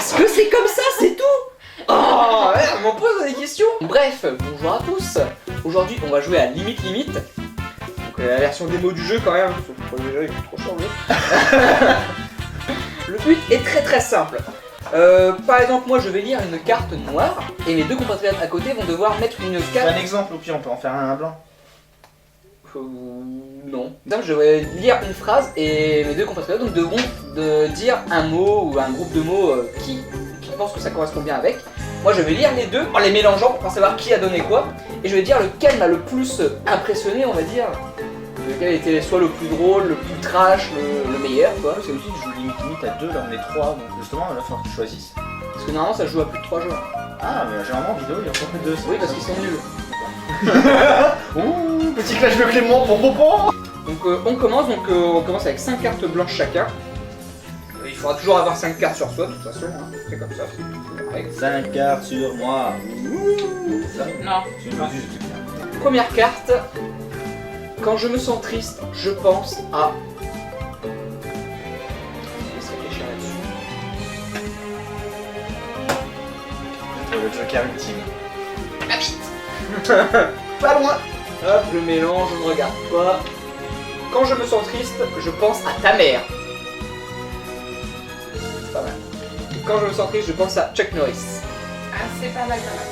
Parce que c'est comme ça, c'est tout. Oh, ouais, on m'en pose des questions. Bref, bonjour à tous. Aujourd'hui, on va jouer à Limite Limite. Donc la version démo du jeu quand même. Faut pas déjà, il coûte trop cher le jeu. Le but est très simple. Par exemple, moi je vais lire une carte noire et mes deux compatriotes à côté vont devoir mettre une C'est carte. un exemple, au pire on peut en faire un blanc. Non. Donc je vais lire une phrase et mes deux compatriotes donc, devront dire un mot ou un groupe de mots qui pensent que ça correspond bien avec. Moi je vais lire les deux en les mélangeant pour savoir qui a donné quoi et je vais dire lequel m'a le plus impressionné, on va dire. Lequel était soit le plus drôle, le plus trash, le meilleur quoi. C'est aussi que je joue limite à 2, là on est 3, donc justement il va falloir que tu choisisses. Parce que normalement ça se joue à plus de 3 joueurs. Ah mais généralement en vidéo il y a encore que 2. Oui parce qu'ils sont nuls. Ouh, petit clash de Clément, bon. Donc on commence avec 5 cartes blanches chacun. Il faudra toujours avoir 5 cartes sur soi de toute façon, hein. C'est comme ça, c'est la règle. 5 cartes sur moi. Non. C'est une mesure. Première carte. Quand je me sens triste, je pense à... Je laisse réfléchir là-dessus. Le Joker ultime. Ma bite. Pas loin. Hop, je mélange, je ne regarde pas. Quand je me sens triste, je pense à ta mère. C'est pas mal. Et quand je me sens triste, je pense à Chuck Norris. Ah, c'est pas mal, pas mal.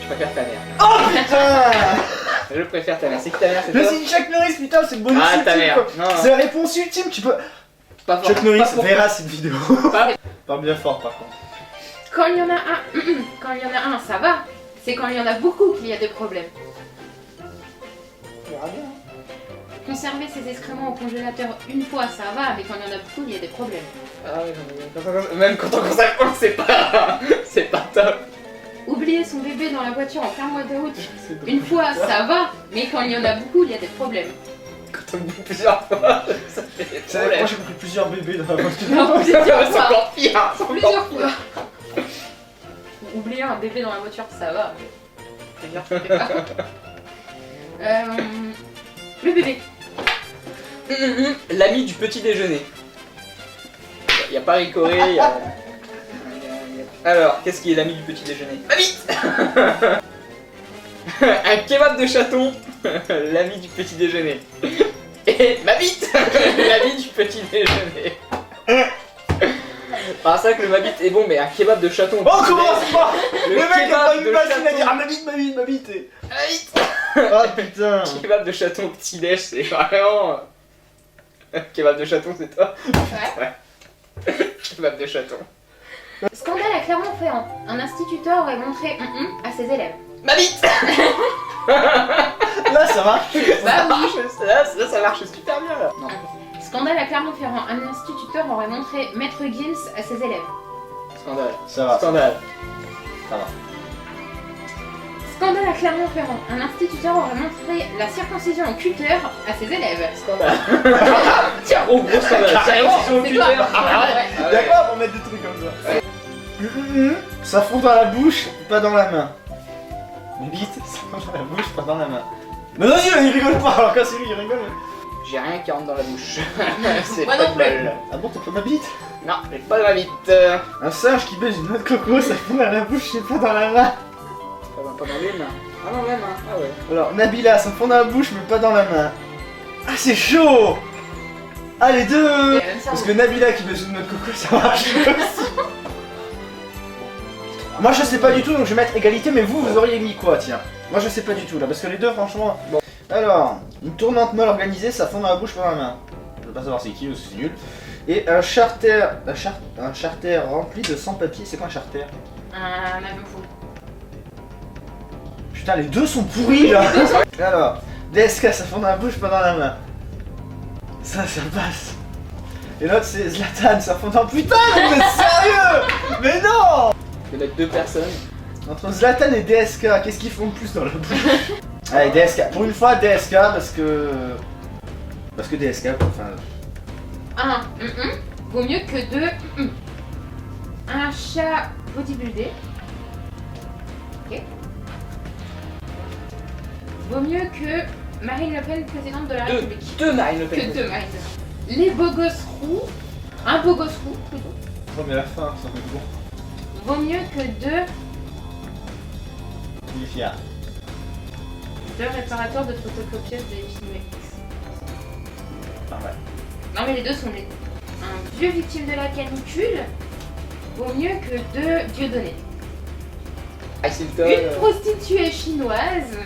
Je préfère ta mère. Oh putain. Je préfère ta mère. C'est qui ta mère? C'est Mais toi? c'est Chuck Norris, putain, c'est le bonus Ah, ultime ta mère. quoi. Non, C'est la réponse ultime, tu peux... pas fort. Chuck Norris Pas fort. verra cette vidéo. Pas- Parle bien fort par contre. Quand il y en a un, quand il y en a un, ça va. C'est quand il y en a beaucoup qu'il y a des problèmes. On verra bien. Conserver ses excréments au congélateur une fois, ça va, mais quand il y en a beaucoup, il y a des problèmes. Ah ouais, non, mais même quand on consacre un, c'est pas... c'est pas top. Oublier son bébé dans la voiture en plein mois de août, une fois, ça va, mais quand il y en a beaucoup, il y a des problèmes. Quand on dit plusieurs fois, ça fait des C'est vrai que problèmes. moi j'ai compris plusieurs bébés dans la voiture. Non, plusieurs C'est fois. encore pire. C'est Plusieurs encore pire. fois. Oublier un bébé dans la voiture, ça va, mais... je fais pas. Le bébé. L'ami du petit déjeuner. Il y a pas Ricoré, y a... Alors, qu'est-ce qui est l'ami du petit déjeuner? Ma bite. Un kebab de chaton, l'ami du petit déjeuner. Et ma bite, l'ami du petit déjeuner. Ah, c'est vrai que le ma bite est bon, mais un kebab de chaton. Oh commence pas. Le Le mec a kebab pas de eu mal, il a dit chaton. ah ma bite et... Ma bite. Oh putain. Kebab de chaton au petit déj, c'est vraiment... Kebab de chaton, c'est toi? Ouais. Kebab de chaton. Scandale à Clermont-Ferrand. Un instituteur aurait montré à ses élèves. Ma bite. Là ça marche. Bah oui. Là, ça marche super bien là. Non. Scandale à Clermont-Ferrand. Un instituteur aurait montré Maître Gims à ses élèves. Scandale. Ça va. Scandale. Ça va. Scandale à Clermont-Ferrand. Un instituteur aurait montré la circoncision au cutter à ses élèves. Scandale. Tiens, oh gros scandale. Carrément, Tiens, C'est toi. Twitter. Ouais. D'accord pour mettre des trucs comme ça. Ça fond dans la bouche, pas dans la main. Une bite, ça fond dans la bouche, pas dans la main. Non, non, il rigole pas, alors quand c'est lui, il rigole. J'ai rien qui rentre dans la bouche. C'est Moi pas non de plus. bol. Ah bon, t'as pas ma bite? Non, j'ai pas de ma bite. Un singe qui baise une noix de coco, ça fond dans la bouche, c'est pas dans la main. Pas dans les mains. Ah non, les mains. Ah ouais. Alors, Nabila, ça fond dans la bouche, mais pas dans la main. Ah, c'est chaud! Ah, les deux! Parce que Nabila qui baise une noix de coco, ça marche aussi. Moi je sais pas du tout, donc je vais mettre égalité, mais vous auriez mis quoi, tiens? Moi je sais pas du tout là, parce que les deux franchement... Bon. Alors, une tournante mal organisée, ça fond dans la bouche, pas dans la main. Je veux pas savoir c'est qui, ou c'est nul. Et un charter... Un charter rempli de sans-papier, c'est quoi un charter? Un avion fou. Putain, les deux sont pourris là. Alors, DSK, ça fond dans la bouche, pas dans la main. Ça passe. Et l'autre c'est Zlatan, ça fond dans... Putain, mais vous êtes sérieux? Mais non! Je vais mettre deux personnes. Entre Zlatan et DSK, qu'est-ce qu'ils font de plus dans la bouche? Allez, DSK. Pour une fois, DSK, parce que... Parce que DSK, quoi, enfin... Vaut mieux que deux. Un chat bodybuildé. Ok. Vaut mieux que Marine Le Pen, présidente de la République. Deux Marine Le Pen. Que deux Marine Le Pen. Les beaux gosses roux. Un beau gosse roux, plutôt. Ouais, mais à la fin, ça va être bon. Vaut mieux que Il est fier. deux réparateurs de photocopieuses des films. Ah ouais. Non mais les deux sont les... Un vieux victime de la canicule vaut mieux que deux Dieudonné. Axelton. Une prostituée chinoise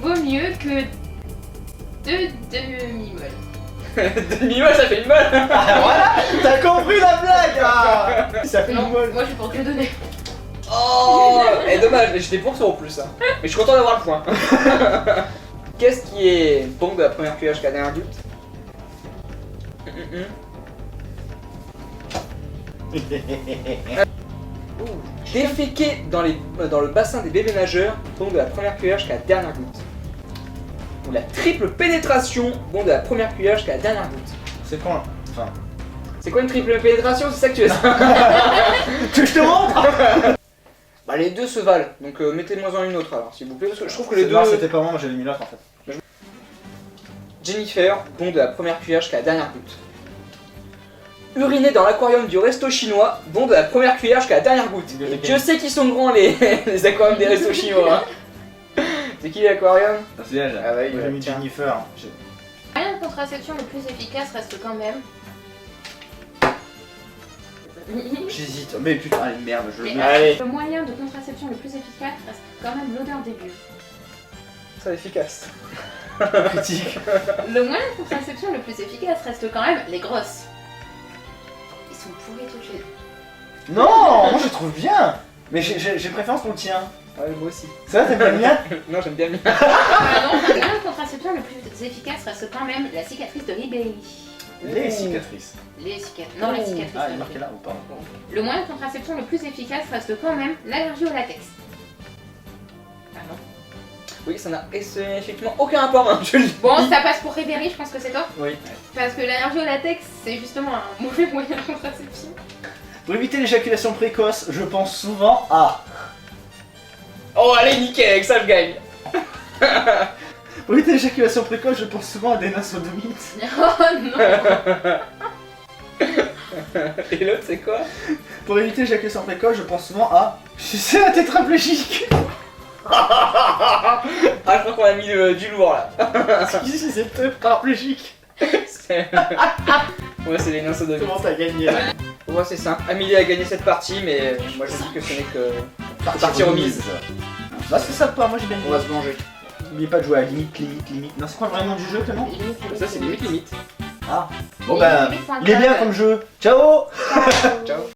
vaut mieux que deux demi-molles. Demi-molle, ça fait une molle. Ah voilà. T'as compris la blague ah. Ça fait Non, une molle. moi je suis pour Dieudonné. Oh, et dommage, j'étais pour ça en plus. Hein. Mais je suis content d'avoir le point. Qu'est-ce qui est bon de la première cuillère jusqu'à la dernière goutte? Déféquer dans le bassin des bébés nageurs, bon de la première cuillère jusqu'à la dernière goutte. Ou la triple pénétration, bon de la première cuillère jusqu'à la dernière goutte. C'est quoi? Enfin. C'est quoi une triple pénétration? C'est ça que tu veux Que je te montre. Bah les deux se valent, donc mettez-moi en une autre alors s'il vous plaît, parce que je trouve que les deux... Non, c'était pas moi, j'avais mis l'autre en fait. Jennifer, bon de la première cuillère jusqu'à la dernière goutte. Uriner dans l'aquarium du resto chinois, bon de la première cuillère jusqu'à la dernière goutte. Et Dieu sait qu'ils sont grands les aquariums des restos chinois. Hein. C'est qui l'aquarium? C'est elle. Ah ouais, Moi, j'ai mis tiens. Jennifer. Le moyen de contraception le plus efficace reste quand même... J'hésite. Mais putain, allez, merde, je le Mais mets. Allez. le moyen de contraception le plus efficace reste quand même l'odeur des bulles. C'est efficace. Critique. Le moyen de contraception le plus efficace reste quand même les grosses. Ils sont pourris tout de suite. Non, moi je trouve bien. Mais j'ai préférence pour le tien. Ouais, moi aussi. Ça va, t'aimes bien le mien? Non, j'aime bien le mien. Non, le moyen de contraception le plus efficace reste quand même la cicatrice de Ribéry. Les cicatrices. Les cicatrices. Non, les cicatrices. Ah, il est marqué là ou pas? Le moyen de contraception le plus efficace reste quand même l'allergie au latex. Ah non. Oui, ça n'a effectivement aucun rapport, hein, je le dis. Bon, ça passe pour Ribéry, je pense que c'est toi. Oui. Parce que l'allergie au latex, c'est justement un mauvais moyen de contraception. Pour éviter l'éjaculation précoce, je pense souvent à. Oh, allez, nickel, avec ça je gagne. Pour éviter l'éjaculation précoce, je pense souvent à des nains sodomites. Oh non. Et l'autre, c'est quoi? Pour éviter l'éjaculation précoce, je pense souvent à. C'est un tétraplégique. Ah, je crois qu'on a mis du lourd là. C'est tétraplégique. Ouais, c'est les nains sodomites. Comment t'as gagné là? Ouais, c'est simple. Amélie a gagné cette partie, mais moi je dis que ce n'est que partie remise. Bah c'est sympa, moi j'ai bien On va aimé. se manger. N'oubliez pas de jouer à limite. Non, c'est quoi vraiment du jeu, Clément? Ça, c'est limite. Ah. Bon bah, il est bien comme jeu. Ciao. Ciao.